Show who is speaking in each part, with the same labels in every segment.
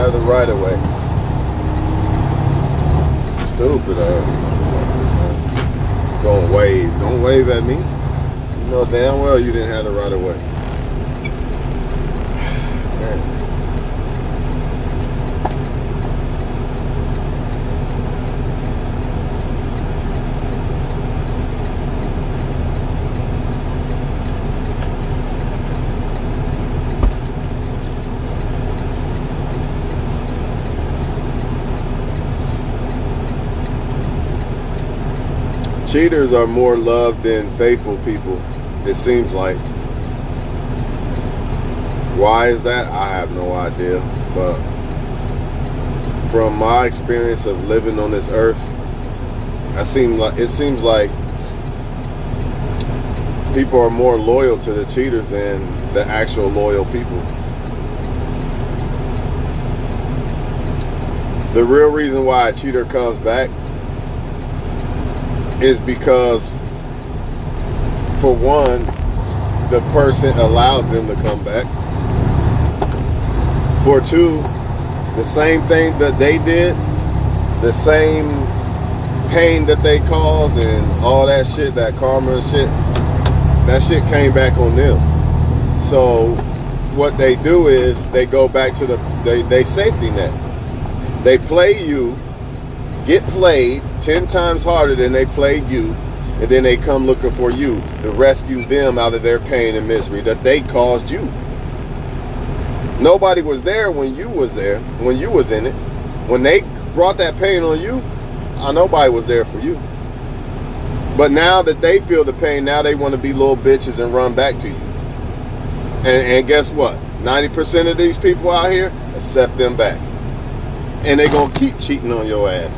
Speaker 1: have the right of way. Stupid ass. Don't wave. Don't wave at me. You know damn well you didn't have the right of way. Man. Cheaters are more loved than faithful people, it seems like. Why is that? I have no idea. But from my experience of living on this earth, it seems like people are more loyal to the cheaters than the actual loyal people. The real reason why a cheater comes back is because, for one, the person allows them to come back. For two, the same thing that they did, the same pain that they caused and all that shit, that karma and shit, that shit came back on them. So what they do is they go back to they safety net. They play you, get played 10 times harder than they played you, and then they come looking for you to rescue them out of their pain and misery that they caused you. Nobody was there when you was there, when you was in it. When they brought that pain on you, nobody was there for you. But now that they feel the pain, now they want to be little bitches and run back to you. And guess what? 90% of these people out here accept them back. And they're going to keep cheating on your ass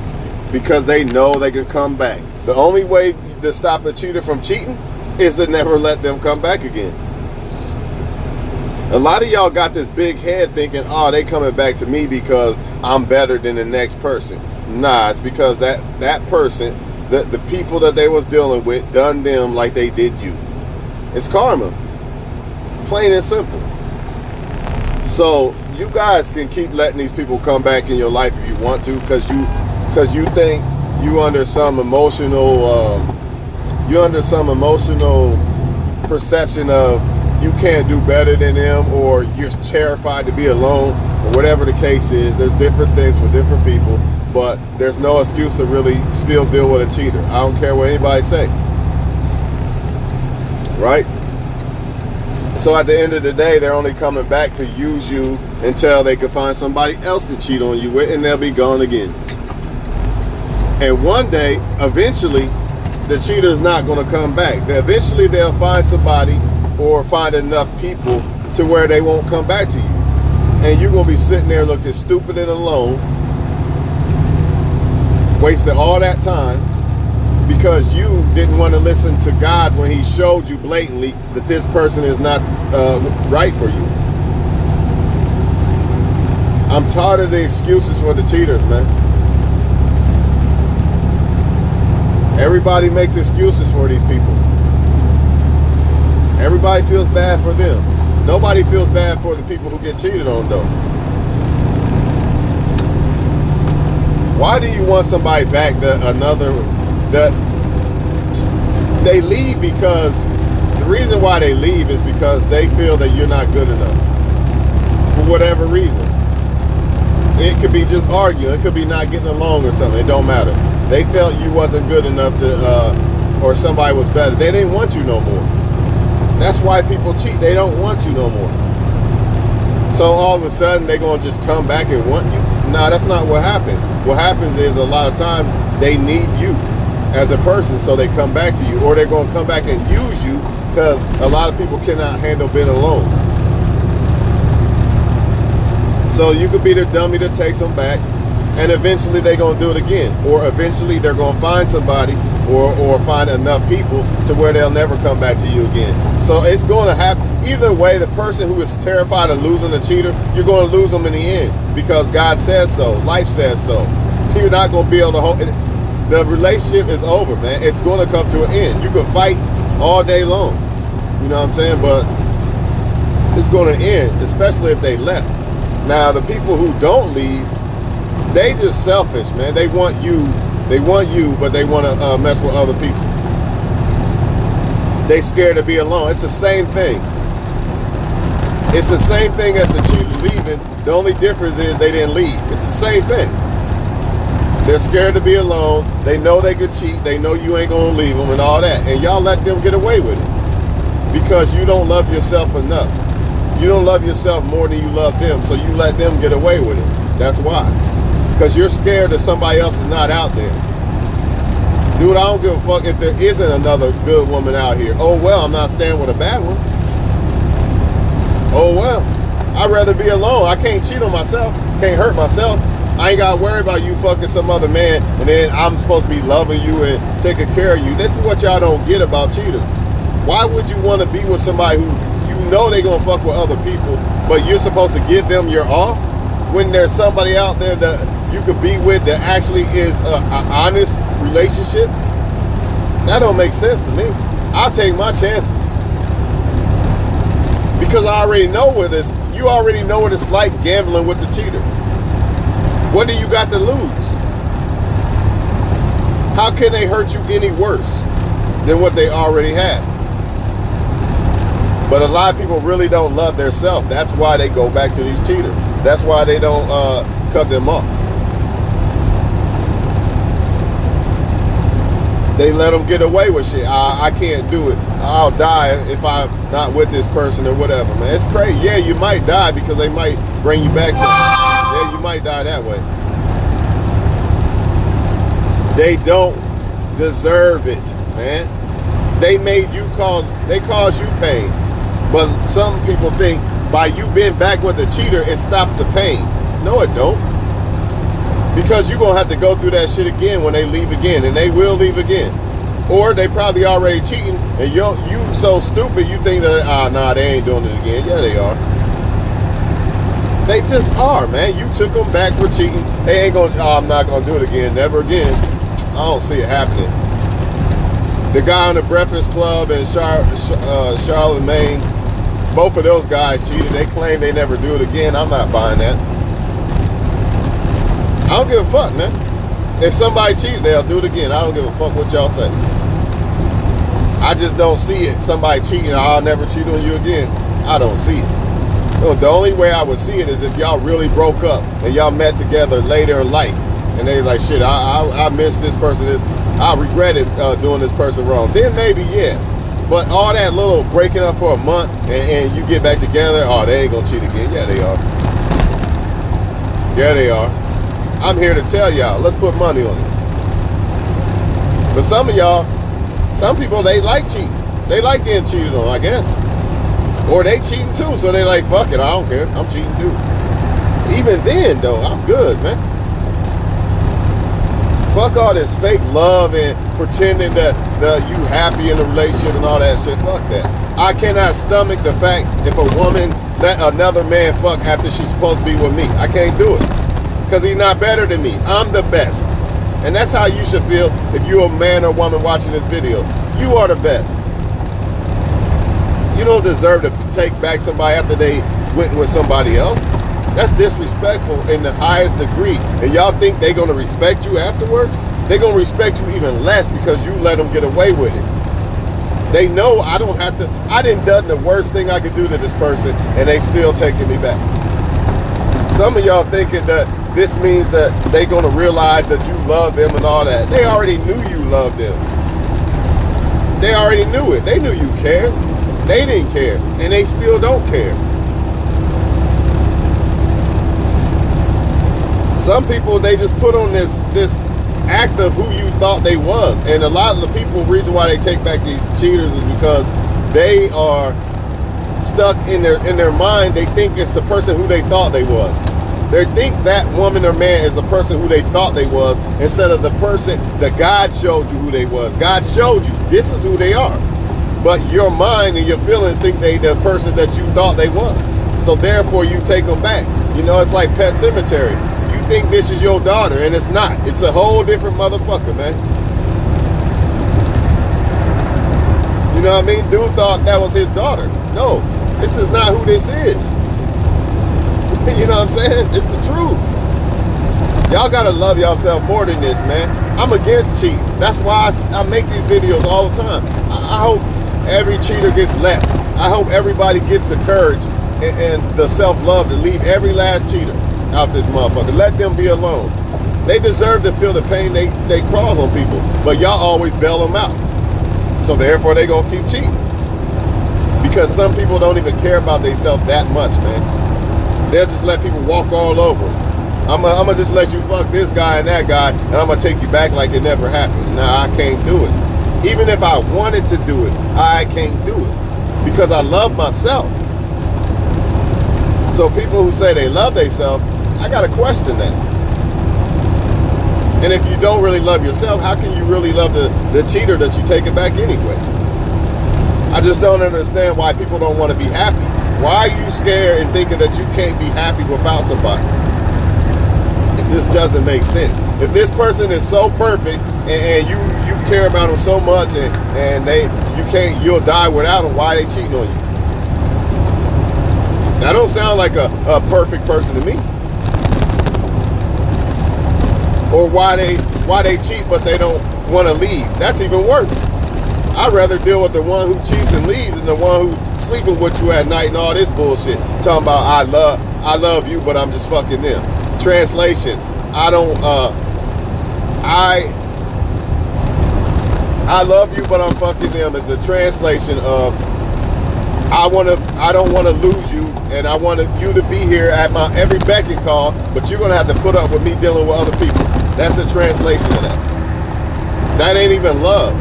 Speaker 1: because they know they can come back. The only way to stop a cheater from cheating is to never let them come back again. A lot of y'all got this big head thinking, oh, they coming back to me because I'm better than the next person. Nah, it's because that person, the people that they was dealing with, done them like they did you. It's karma. Plain and simple. So you guys can keep letting these people come back in your life if you want to, because you think you under some emotional perception of you can't do better than them, or you're terrified to be alone, or whatever the case is. There's different things for different people, but there's no excuse to really still deal with a cheater. I don't care what anybody say. Right? So at the end of the day, they're only coming back to use you until they can find somebody else to cheat on you with, and they'll be gone again. And one day, eventually, the cheater's not going to come back. Eventually, they'll find somebody or find enough people to where they won't come back to you. And you're going to be sitting there looking stupid and alone, wasting all that time because you didn't want to listen to God when he showed you blatantly that this person is not right for you. I'm tired of the excuses for the cheaters, man. Everybody makes excuses for these people. Everybody feels bad for them. Nobody feels bad for the people who get cheated on, though. Why do you want somebody back that they leave? Because the reason why they leave is because they feel that you're not good enough. For whatever reason. It could be just arguing. It could be not getting along or something. It don't matter. They felt you wasn't good enough to, or somebody was better. They didn't want you no more. That's why people cheat. They don't want you no more. So all of a sudden, they're going to just come back and want you? Nah, that's not what happened. What happens is a lot of times they need you as a person, so they come back to you. Or they're going to come back and use you because a lot of people cannot handle being alone. So you could be the dummy that takes them back, and eventually they're going to do it again. Or eventually they're going to find somebody or find enough people to where they'll never come back to you again. So it's going to happen. Either way, the person who is terrified of losing a cheater, you're going to lose them in the end because God says so. Life says so. You're not going to be able to hold it. The relationship is over, man. It's going to come to an end. You could fight all day long. You know what I'm saying? But it's going to end, especially if they left. Now, the people who don't leave, they just selfish, man. They want you, but they want to mess with other people. They scared to be alone. It's the same thing. It's the same thing as the cheater leaving. The only difference is they didn't leave. It's the same thing. They're scared to be alone. They know they could cheat. They know you ain't gonna leave them and all that. And y'all let them get away with it because you don't love yourself enough. You don't love yourself more than you love them, so you let them get away with it. That's why. Because you're scared that somebody else is not out there. Dude, I don't give a fuck if there isn't another good woman out here. Oh well, I'm not staying with a bad one. Oh well, I'd rather be alone. I can't cheat on myself. Can't hurt myself. I ain't got to worry about you fucking some other man and then I'm supposed to be loving you and taking care of you. This is what y'all don't get about cheaters. Why would you want to be with somebody who you know they gonna fuck with other people, but you're supposed to give them your all when there's somebody out there that you could be with that actually is an honest relationship? That don't make sense to me. I'll take my chances. Because I already know you already know what it's like gambling with the cheater. What do you got to lose? How can they hurt you any worse than what they already have? But a lot of people really don't love their self. That's why they go back to these cheaters. That's why they don't cut them off. They let them get away with shit. I can't do it. I'll die if I'm not with this person or whatever, man. It's crazy. Yeah, you might die because they might bring you back. Yeah, you might die that way. They don't deserve it, man. They caused you pain. But some people think by you being back with a cheater, it stops the pain. No, it don't. Because you're going to have to go through that shit again when they leave again. And they will leave again. Or they probably already cheating. And you so stupid, you think that, nah, they ain't doing it again. Yeah, they are. They just are, man. You took them back for cheating. They ain't going to, I'm not going to do it again. Never again. I don't see it happening. The guy on the Breakfast Club in Charlotte, Maine, both of those guys cheated. They claim they never do it again. I'm not buying that. I don't give a fuck, man. If somebody cheats, they'll do it again. I don't give a fuck what y'all say. I just don't see it. Somebody cheating, I'll never cheat on you again. I don't see it. No, the only way I would see it is if y'all really broke up and y'all met together later in life. And they like, shit, I miss this person. I regretted doing this person wrong. Then maybe, yeah. But all that little breaking up for a month and you get back together, oh, they ain't gonna cheat again. Yeah, they are. Yeah, they are. I'm here to tell y'all, let's put money on it. But some of y'all, some people, they like cheating. They like getting cheated on, I guess. Or they cheating too, so they like, fuck it, I don't care. I'm cheating too. Even then, though, I'm good, man. Fuck all this fake love and pretending that you happy in a relationship and all that shit. Fuck that. I cannot stomach the fact if a woman let another man fuck after she's supposed to be with me. I can't do it. Because he's not better than me. I'm the best. And that's how you should feel if you're a man or woman watching this video. You are the best. You don't deserve to take back somebody after they went with somebody else. That's disrespectful in the highest degree. And y'all think they're going to respect you afterwards? They're going to respect you even less because you let them get away with it. They know I don't have to. I done done the worst thing I could do to this person and they still taking me back. Some of y'all thinking that this means that they're going to realize that you love them and all that. They already knew you loved them. They already knew it. They knew you cared. They didn't care. And they still don't care. Some people, they just put on this act of who you thought they was. And a lot of the people, the reason why they take back these cheaters is because they are stuck in their mind. They think it's the person who they thought they was. They think that woman or man is the person who they thought they was instead of the person that God showed you who they was. God showed you this is who they are. But your mind and your feelings think they the person that you thought they was. So therefore you take them back. You know, it's like Pet Cemetery. You think this is your daughter and it's not. It's a whole different motherfucker, man. You know what I mean? Dude thought that was his daughter. No, this is not who this is. You know what I'm saying? It's the truth. Y'all gotta love yourself more than this, man. I'm against cheating. That's why I make these videos all the time. I hope every cheater gets left. I hope everybody gets the courage and the self-love to leave every last cheater out this motherfucker. Let them be alone. They deserve to feel the pain they cause on people, but y'all always bail them out. So therefore they gonna keep cheating. Because some people don't even care about themselves that much, man. They'll just let people walk all over them. I'm gonna just let you fuck this guy and that guy, and I'm gonna take you back like it never happened. Nah, I can't do it. Even if I wanted to do it, I can't do it. Because I love myself. So people who say they love themselves, I gotta question that. And if you don't really love yourself, how can you really love the cheater that you take it back anyway? I just don't understand why people don't want to be happy. Why are you scared and thinking that you can't be happy without somebody? This doesn't make sense. If this person is so perfect and you care about them so much and you'll die without them, why are they cheating on you? That don't sound like a perfect person to me. Or why they cheat but they don't want to leave. That's even worse. I'd rather deal with the one who cheats and leaves than the one who's sleeping with you at night and all this bullshit. Talking about I love you, but I'm just fucking them. Translation: I love you, but I'm fucking them is the translation of I don't want to lose you, and I want you to be here at my every beck and call, but you're gonna have to put up with me dealing with other people. That's the translation of that. That ain't even love.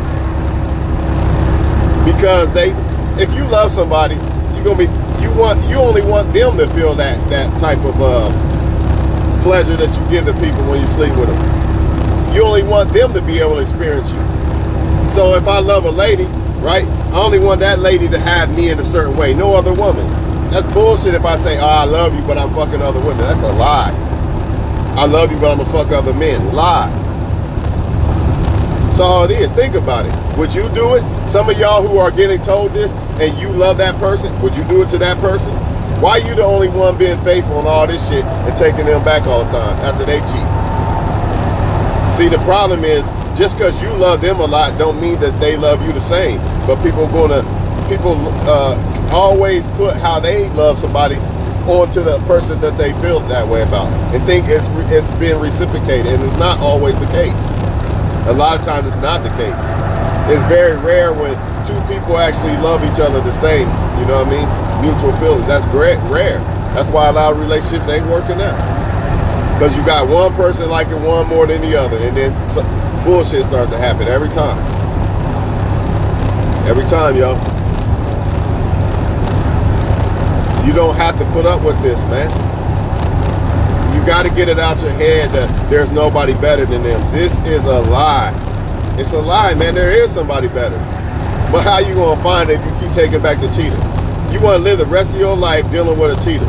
Speaker 1: Because if you love somebody, you only want them to feel that type of pleasure that you give to people when you sleep with them. You only want them to be able to experience you. So if I love a lady, right, I only want that lady to have me in a certain way, no other woman. That's bullshit if I say, oh, I love you, but I'm fucking other women. That's a lie. I love you, but I'm gonna fuck other men. Lie. That's all it is. Think about it. Would you do it? Some of y'all who are getting told this and you love that person, would you do it to that person? Why you the only one being faithful and all this shit and taking them back all the time after they cheat? See, the problem is just because you love them a lot don't mean that they love you the same. But people always put how they love somebody onto the person that they feel that way about and think it's being reciprocated, and it's not always the case. A lot of times it's not the case. It's very rare when two people actually love each other the same, you know what I mean? Mutual feelings, that's rare. That's why a lot of relationships ain't working out. Because you got one person liking one more than the other, and then bullshit starts to happen every time. Every time, yo. You don't have to put up with this, man. You got to get it out your head that there's nobody better than them. This is a lie. It's a lie, man. There is somebody better. But how you going to find it if you keep taking back the cheater? You want to live the rest of your life dealing with a cheater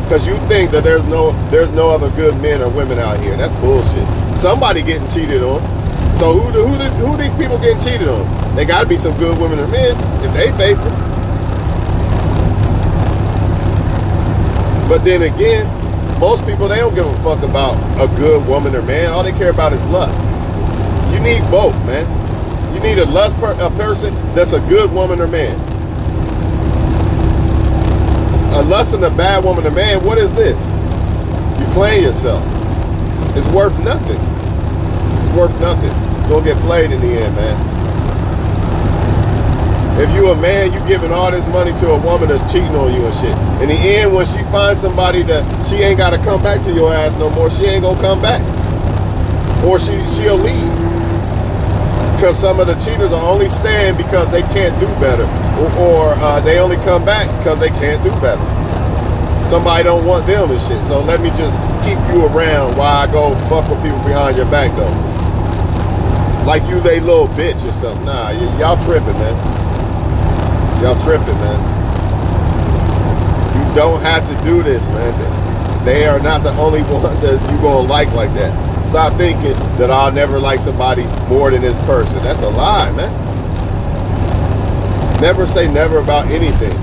Speaker 1: because you think that there's no other good men or women out here. That's bullshit. Somebody getting cheated on. So who these people getting cheated on? They got to be some good women or men if they faithful. But then again, most people, they don't give a fuck about a good woman or man. All they care about is lust. You need both, man. You need a person that's a good woman or man. A lust and a bad woman or man, what is this? You're playing yourself. It's worth nothing. It's worth nothing. You're gonna get played in the end, man. If you a man, you giving all this money to a woman that's cheating on you and shit. In the end, when she finds somebody that she ain't got to come back to your ass no more, she ain't gonna come back. Or she'll leave. Because some of the cheaters are only staying because they can't do better. Or they only come back because they can't do better. Somebody don't want them and shit. So let me just keep you around while I go fuck with people behind your back though. Like you they little bitch or something. Nah, y'all tripping, man. Y'all tripping, man. You don't have to do this, man. They are not the only one that you gonna like that. Stop thinking that I'll never like somebody more than this person. That's a lie, man. Never say never about anything.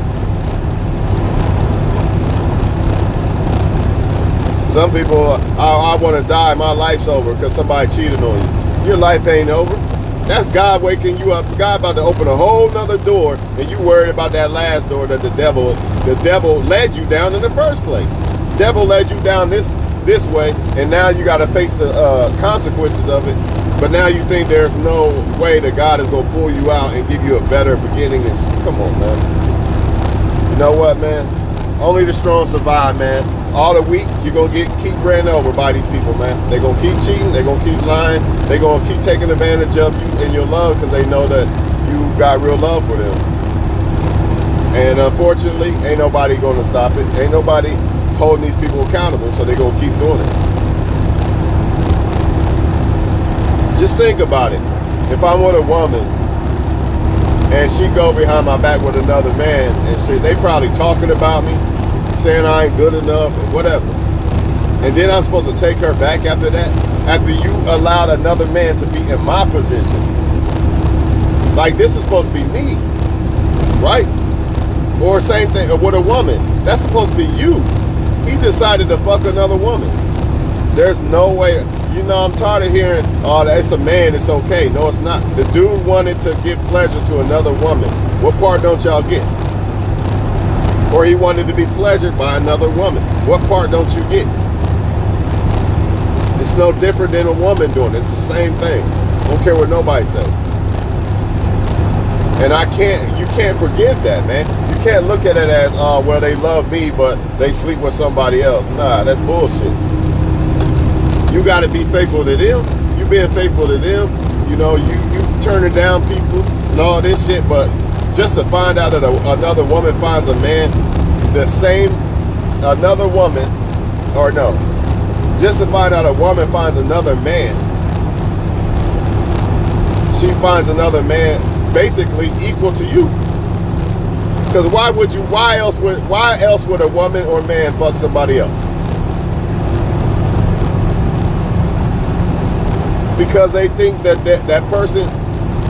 Speaker 1: Some people, I want to die, my life's over because somebody cheated on you. Your life ain't over. That's God waking you up. God about to open a whole nother door, and you worried about that last door that the devil led you down in the first place. Devil led you down this way, and now you got to face the consequences of it. But now you think there's no way that God is going to pull you out and give you a better beginning. Come on, man. You know what, man? Only the strong survive, man. All the weak, you're going to keep ran over by these people, man. They're going to keep cheating. They're going to keep lying. They're going to keep taking advantage of you and your love because they know that you got real love for them. And unfortunately, ain't nobody going to stop it. Ain't nobody holding these people accountable, so they're going to keep doing it. Just think about it. If I'm with a woman and she go behind my back with another man and shit, they probably talking about me, saying I ain't good enough and whatever. And then I'm supposed to take her back after that? After you allowed another man to be in my position. Like, this is supposed to be me, right? Or same thing with a woman. That's supposed to be you. He decided to fuck another woman. There's no way. You know, I'm tired of hearing, oh, it's a man, it's okay. No, it's not. The dude wanted to give pleasure to another woman. What part don't y'all get? Or he wanted to be pleasured by another woman. What part don't you get? It's no different than a woman doing it. It's the same thing. Don't care what nobody says. And you can't forgive that, man. You can't look at it as, oh, well, they love me, but they sleep with somebody else. Nah, that's bullshit. You got to be faithful to them. You being faithful to them. You know, you turning down people and all this shit, but just to find out that another woman finds a man another woman, or no, just to find out a woman finds another man, she finds another man basically equal to you. Because why else would a woman or man fuck somebody else? Because they think that person,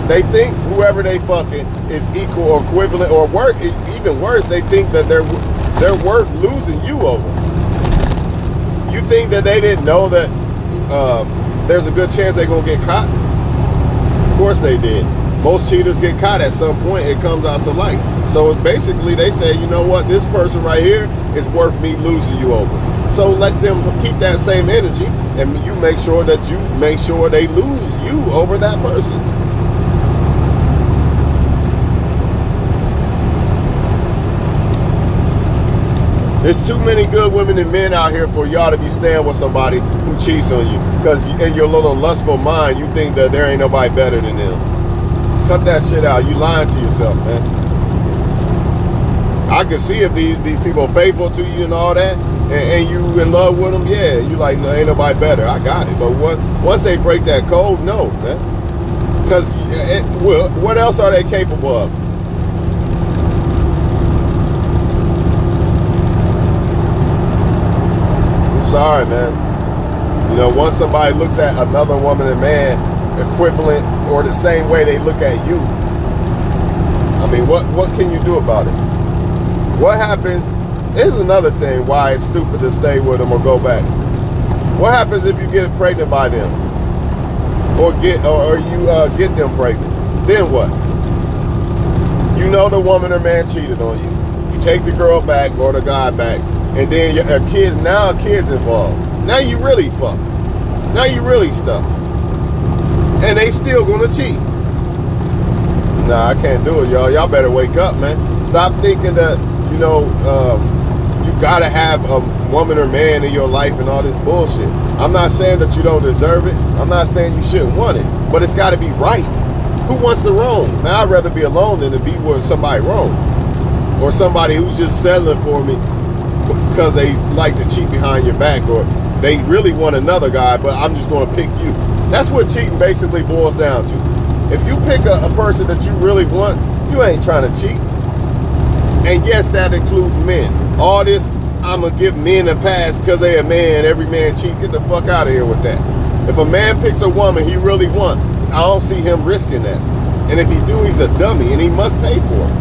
Speaker 1: they think whoever they fucking is equal or equivalent or even worse, they think that they're worth losing you over. You think that they didn't know that there's a good chance they're gonna get caught? Of course they did. Most cheaters get caught at some point. It comes out to light. So basically they say, you know what, this person right here is worth me losing you over. So let them keep that same energy, and you make sure that they lose you over that person. There's too many good women and men out here for y'all to be staying with somebody who cheats on you. Because in your little lustful mind, you think that there ain't nobody better than them. Cut that shit out. You lying to yourself, man. I can see if these people are faithful to you and all that, and you in love with them, yeah, you like, no, ain't nobody better. I got it. But once they break that code, no, man. Because what else are they capable of? I'm sorry, man. You know, once somebody looks at another woman and man equivalent or the same way they look at you, I mean, what can you do about it? What happens? Here's another thing why it's stupid to stay with them or go back. What happens if you get pregnant by them, or you get them pregnant? Then what? You know the woman or man cheated on you. You take the girl back or the guy back, and then a kid's involved. Now you really fucked. Now you really stuck, and they still gonna cheat. Nah, I can't do it, y'all. Y'all better wake up, man. Stop thinking that, you know, you gotta have a woman or man in your life and all this bullshit. I'm not saying that you don't deserve it. I'm not saying you shouldn't want it, but it's gotta be right. Who wants to roam? Man, I'd rather be alone than to be with somebody wrong. Or somebody who's just settling for me because they like to cheat behind your back, or they really want another guy, but I'm just gonna pick you. That's what cheating basically boils down to. If you pick a person that you really want, you ain't trying to cheat. And yes, that includes men. All this, I'm going to give men a pass because they a man, every man cheats. Get the fuck out of here with that. If a man picks a woman he really wants, I don't see him risking that. And if he do, he's a dummy and he must pay for it.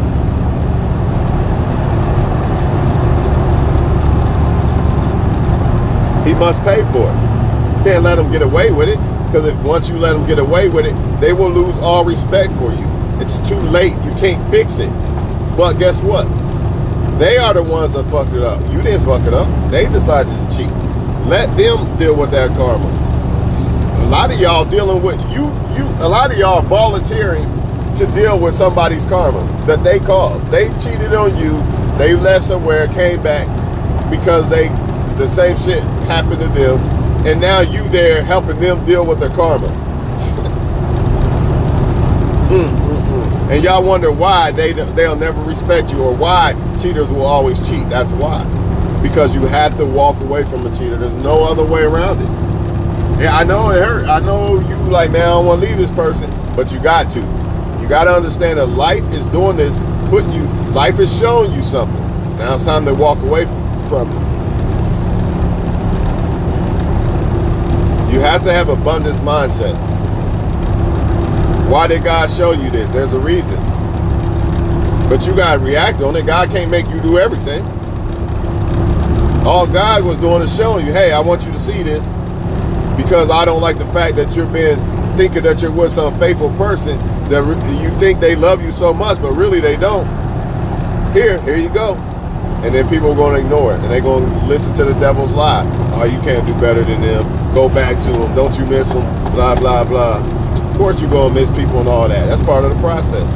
Speaker 1: He must pay for it. Can't let him get away with it, because if once you let him get away with it, they will lose all respect for you. It's too late. You can't fix it. But guess what? They are the ones that fucked it up. You didn't fuck it up. They decided to cheat. Let them deal with that karma. A lot of y'all dealing with a lot of y'all volunteering to deal with somebody's karma that they caused. They cheated on you. They left somewhere, came back because the same shit happened to them, and now you there helping them deal with their karma. And y'all wonder why they'll never respect you, or why cheaters will always cheat. That's why. Because you have to walk away from a cheater. There's no other way around it. Yeah, I know it hurt. I know you like, man, I don't want to leave this person, but you got to. You got to understand that life is doing this, life is showing you something. Now it's time to walk away from it. You have to have abundance mindset. Why did God show you this? There's a reason. But you got to react on it. God can't make you do everything. All God was doing is showing you, hey, I want you to see this, because I don't like the fact that you're thinking that you're with some faithful person that you think they love you so much, but really they don't. Here you go. And then people are going to ignore it, and they're going to listen to the devil's lie. Oh, you can't do better than them. Go back to them. Don't you miss them? Blah, blah, blah. Of course you're going to miss people and all that. That's part of the process.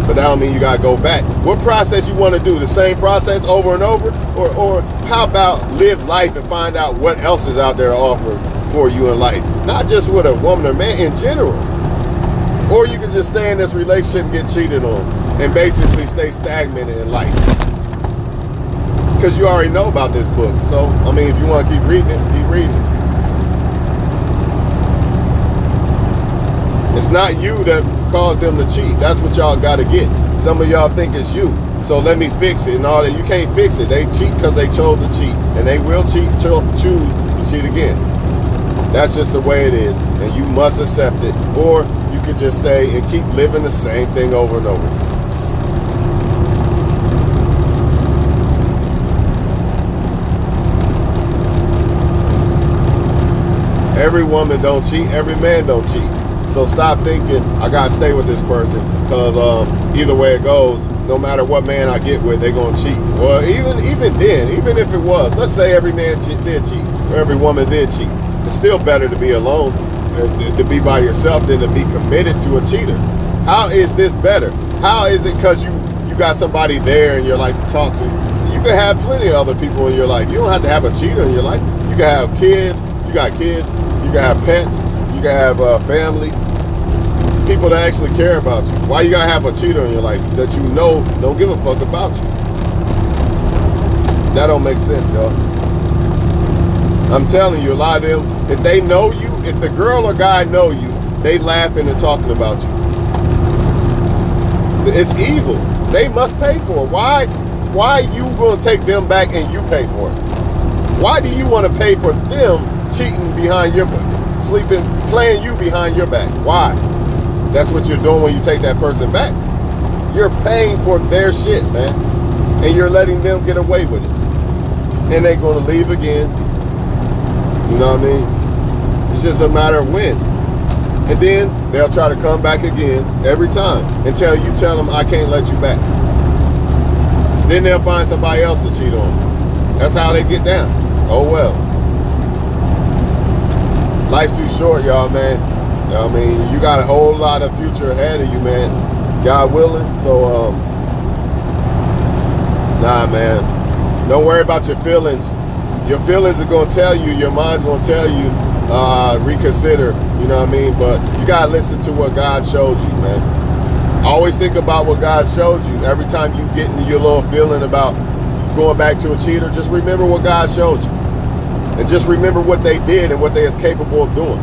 Speaker 1: But that don't mean you got to go back. What process you want to do? The same process over and over? Or how about live life and find out what else is out there to offer for you in life? Not just with a woman or man, in general. Or you can just stay in this relationship and get cheated on and basically stay stagnant in life. Because you already know about this book. So, I mean, if you want to keep reading it, keep reading it. It's not you that caused them to cheat. That's what y'all got to get. Some of y'all think it's you. So let me fix it and all that. You can't fix it. They cheat because they chose to cheat. And they will choose to cheat again. That's just the way it is. And you must accept it. Or you can just stay and keep living the same thing over and over. Every woman don't cheat. Every man don't cheat. So stop thinking, I got to stay with this person, because either way it goes, no matter what man I get with, they're going to cheat. Well, even then, even if it was, let's say every man did cheat, or every woman did cheat, it's still better to be alone, to be by yourself, than to be committed to a cheater. How is this better? How is it because you got somebody there in your life to talk to? You can have plenty of other people in your life. You don't have to have a cheater in your life. You can have kids, you got kids, you can have pets, you can have family, people that actually care about you. Why you gotta have a cheater in your life that you know don't give a fuck about you? That don't make sense, y'all. I'm telling you, a lot of them, if they know you, if the girl or guy know you, they laughing and talking about you. It's evil. They must pay for it. Why you gonna take them back and you pay for it? Why do you want to pay for them cheating behind your back, sleeping, playing you behind your back? Why? That's what you're doing when you take that person back. You're paying for their shit, man. And you're letting them get away with it. And they're going to leave again. You know what I mean? It's just a matter of when. And then they'll try to come back again every time until you tell them, I can't let you back. Then they'll find somebody else to cheat on. That's how they get down. Oh well. Life's too short, y'all, man. I mean, you got a whole lot of future ahead of you, man. God willing. So, nah, man. Don't worry about your feelings. Your feelings are going to tell you, your mind's going to tell you, reconsider, you know what I mean? But you got to listen to what God showed you, man. Always think about what God showed you. Every time you get into your little feeling about going back to a cheater, just remember what God showed you. And just remember what they did and what they is capable of doing.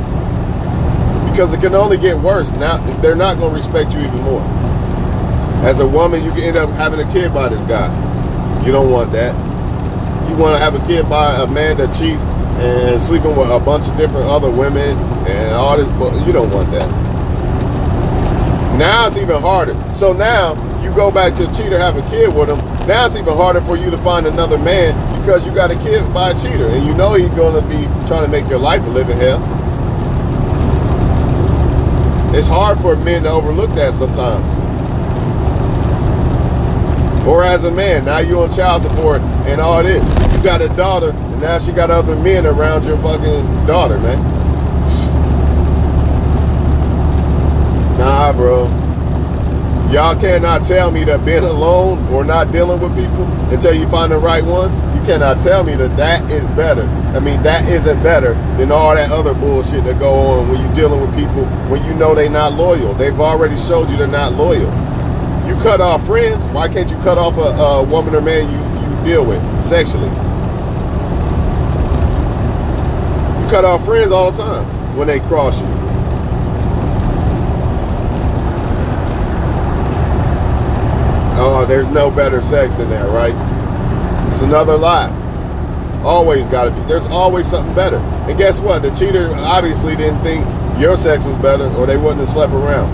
Speaker 1: Because it can only get worse. Now, they're not going to respect you even more. As a woman, you can end up having a kid by this guy. You don't want that. You want to have a kid by a man that cheats and sleeping with a bunch of different other women and all this. You don't want that. Now it's even harder. So now you go back to a cheater, have a kid with him. Now it's even harder for you to find another man because you got a kid by a cheater, and you know he's going to be trying to make your life a living hell. It's hard for men to overlook that sometimes. Or as a man, now you're on child support and all this. You got a daughter, and now she got other men around your fucking daughter, man. Nah, bro. Y'all cannot tell me that being alone or not dealing with people until you find the right one, you cannot tell me that that is better. I mean, that isn't better than all that other bullshit that go on when you're dealing with people when you know they're not loyal. They've already showed you they're not loyal. You cut off friends, why can't you cut off a woman or man you deal with sexually? You cut off friends all the time when they cross you. Oh, there's no better sex than that, right? It's another lie. Always gotta be. There's always something better. And guess what? The cheater obviously didn't think your sex was better, or they wouldn't have slept around.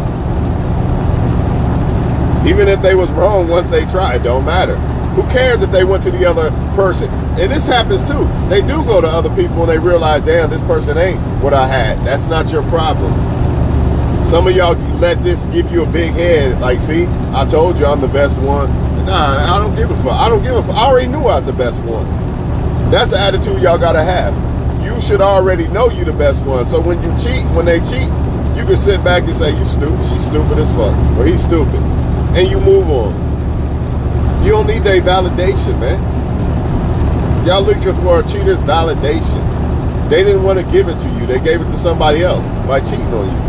Speaker 1: Even if they was wrong once they tried, don't matter. Who cares if they went to the other person? And this happens too. They do go to other people and they realize, damn, this person ain't what I had. That's not your problem. Some of y'all let this give you a big head. Like, see, I told you I'm the best one. Nah, I don't give a fuck. I don't give a fuck. I already knew I was the best one. That's the attitude y'all gotta have. You should already know you the best one. So when you cheat, when they cheat, you can sit back and say, you stupid, she's stupid as fuck, or he's stupid. And you move on. You don't need their validation, man. Y'all looking for a cheater's validation. They didn't want to give it to you. They gave it to somebody else by cheating on you.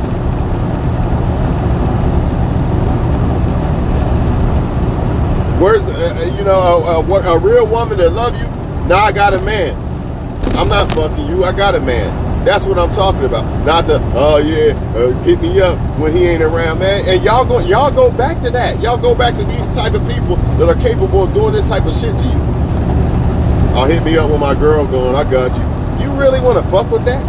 Speaker 1: Where's, a real woman that love you? Now I got a man. I'm not fucking you. I got a man. That's what I'm talking about. Not the, hit me up when he ain't around, man. And y'all go back to that. Y'all go back to these type of people that are capable of doing this type of shit to you. I'll hit me up when my girl going, I got you. You really want to fuck with that?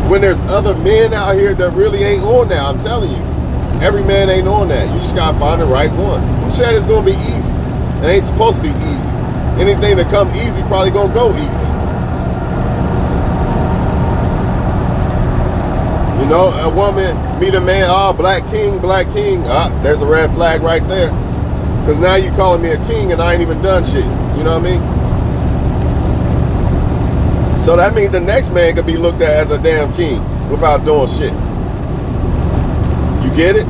Speaker 1: When there's other men out here that really ain't on that, I'm telling you. Every man ain't on that. You just gotta find the right one. Who said it's gonna be easy? It ain't supposed to be easy. Anything that come easy probably gonna go easy. You know, a woman meet a man, oh, black king. There's a red flag right there. Because now you calling me a king and I ain't even done shit. You know what I mean? So that means the next man could be looked at as a damn king without doing shit. You get it?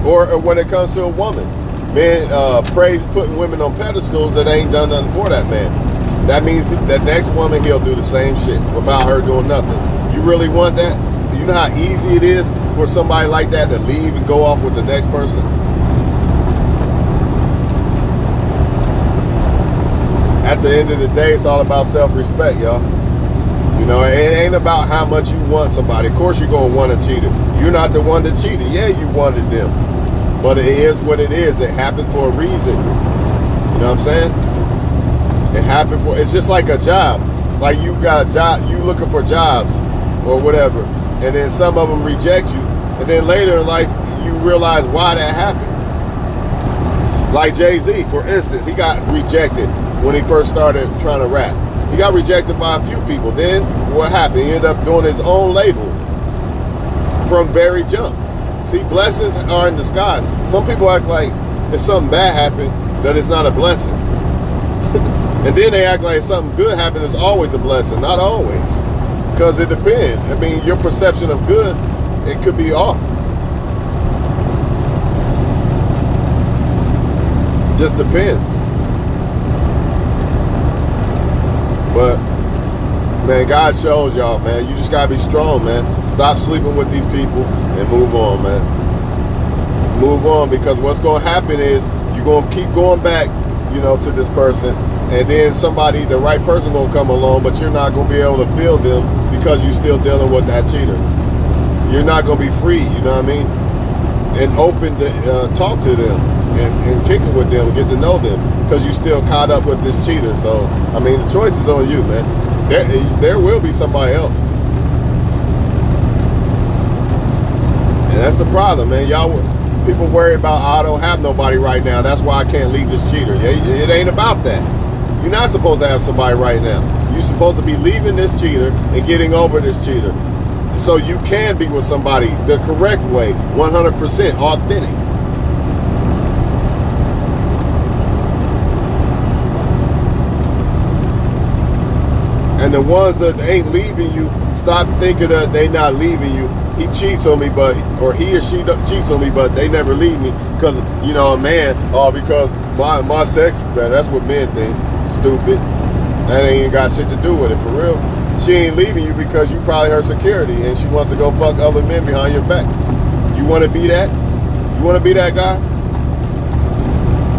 Speaker 1: Or when it comes to a woman. Men praise putting women on pedestals that ain't done nothing for that man. That means that next woman, he'll do the same shit without her doing nothing. You really want that? You know how easy it is for somebody like that to leave and go off with the next person? At the end of the day, it's all about self-respect, y'all. You know, it ain't about how much you want somebody. Of course you're going to want a cheater. You're not the one that cheated. Yeah, you wanted them. But it is what it is. It happened for a reason. You know what I'm saying? It happened for, it's just like a job. Like you got a job, you looking for jobs or whatever. And then some of them reject you. And then later in life, you realize why that happened. Like Jay-Z, for instance, he got rejected when he first started trying to rap. He got rejected by a few people. Then what happened? He ended up doing his own label from very jump. See, blessings are in disguise. Some people act like if something bad happened, that it's not a blessing. And then they act like if something good happened, it's always a blessing. Not always. Because it depends. I mean, your perception of good, it could be off. Just depends. But, man, God shows y'all, man. You just got to be strong, man. Stop sleeping with these people and move on, man. Move on, because what's going to happen is you're going to keep going back, you know, to this person. And then somebody, the right person going to come along, but you're not going to be able to feel them because you're still dealing with that cheater. You're not going to be free, you know what I mean? And open to talk to them and kick it with them, get to know them, because you're still caught up with this cheater. So, I mean, the choice is on you, man. There will be somebody else. And that's the problem, man. People worry about, oh, I don't have nobody right now, that's why I can't leave this cheater. It ain't about that. You're not supposed to have somebody right now. You're supposed to be leaving this cheater and getting over this cheater, so you can be with somebody the correct way, 100% authentic. And the ones that ain't leaving you, stop thinking that they not leaving you. He cheats on me, or he or she cheats on me, but they never leave me because, you know, a man, because my sex is better. That's what men think. Stupid. That ain't got shit to do with it, for real. She ain't leaving you because you probably her security and she wants to go fuck other men behind your back. You want to be that? You want to be that guy?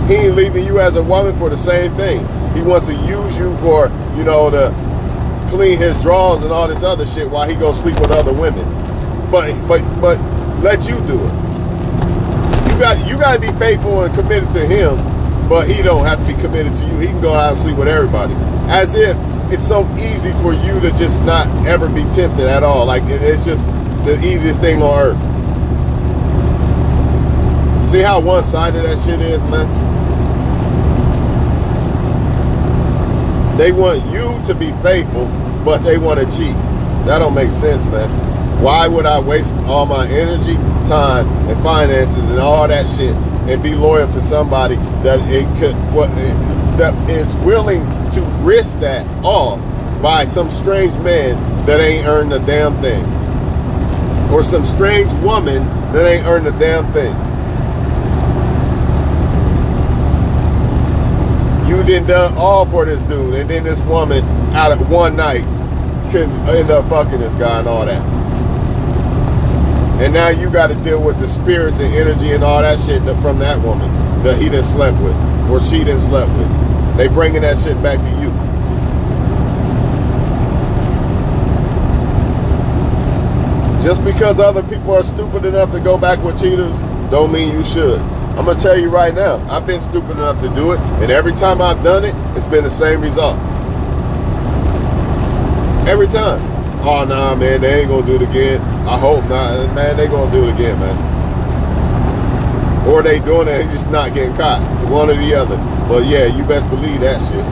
Speaker 1: He ain't leaving you as a woman for the same things. He wants to use you for, you know, to clean his drawers and all this other shit while he go sleep with other women. But let you do it. You got to be faithful and committed to him, but he don't have to be committed to you. He can go out and sleep with everybody. As if it's so easy for you to just not ever be tempted at all. Like, it's just the easiest thing on earth. See how one-sided that shit is, man? They want you to be faithful, but they want to cheat. That don't make sense, man. Why would I waste all my energy, time, and finances and all that shit and be loyal to somebody that that is willing to risk that all by some strange man that ain't earned a damn thing, or some strange woman that ain't earned a damn thing? You done all for this dude, and then this woman out of one night can end up fucking this guy and all that. And now you got to deal with the spirits and energy and all that shit from that woman that he done slept with, or she done slept with. They bringing that shit back to you. Just because other people are stupid enough to go back with cheaters, don't mean you should. I'm going to tell you right now, I've been stupid enough to do it, and every time I've done it, it's been the same results. Every time. Oh, nah, man, they ain't going to do it again. I hope not. Man, they going to do it again, man. Or they doing it and just not getting caught. One or the other. But yeah, you best believe that shit.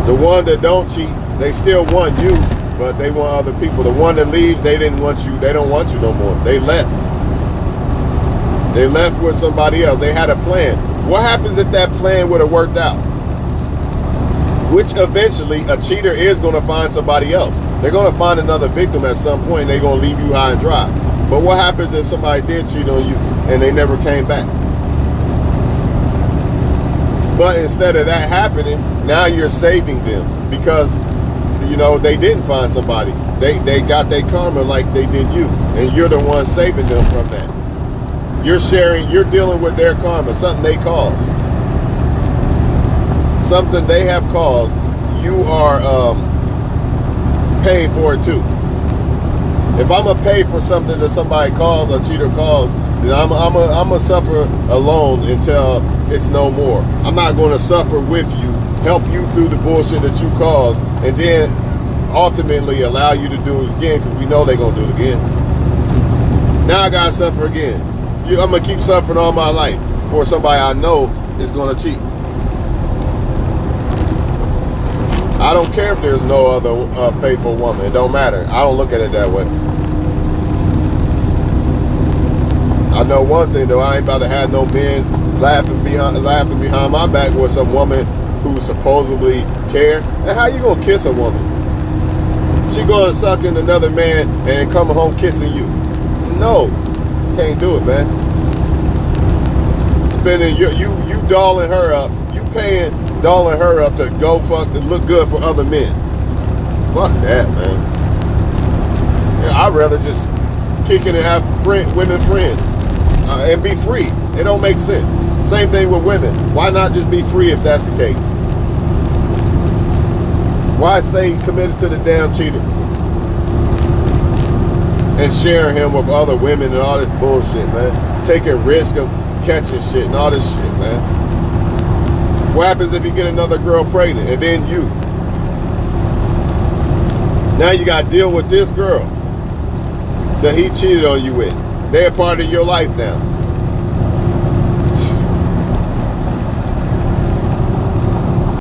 Speaker 1: The one that don't cheat, they still want you, but they want other people. The one that leave, they didn't want you. They don't want you no more. They left. They left with somebody else. They had a plan. What happens if that plan would have worked out? Which eventually a cheater is going to find somebody else. They're going to find another victim at some point, and they're going to leave you high and dry. But what happens if somebody did cheat on you and they never came back? But instead of that happening, now you're saving them because, you know, they didn't find somebody. They got their karma like they did you, and you're the one saving them from that. You're dealing with their karma, something they caused. Something they have caused, you are paying for it too. If I'm gonna pay for something that somebody caused, a cheater caused, then I'm gonna suffer alone until it's no more. I'm not gonna suffer with you, help you through the bullshit that you caused, and then ultimately allow you to do it again because we know they're gonna do it again. Now I gotta suffer again. I'm gonna keep suffering all my life for somebody I know is gonna cheat. I don't care if there's no other faithful woman. It don't matter. I don't look at it that way. I know one thing though. I ain't about to have no men laughing behind my back with some woman who supposedly care. And how you gonna kiss a woman? She going sucking another man and coming home kissing you? No, can't do it, man. Spending you dolling her up. You paying. Dolling her up to go fuck and look good for other men. Fuck that, man. Yeah, I'd rather just kick it and have women friends and be free. It don't make sense. Same thing with women. Why not just be free if that's the case? Why stay committed to the damn cheater and sharing him with other women and all this bullshit, man? Taking risk of catching shit and all this shit, man. What happens if you get another girl pregnant and then you? Now you got to deal with this girl. that he cheated on you with. They're a part of your life now.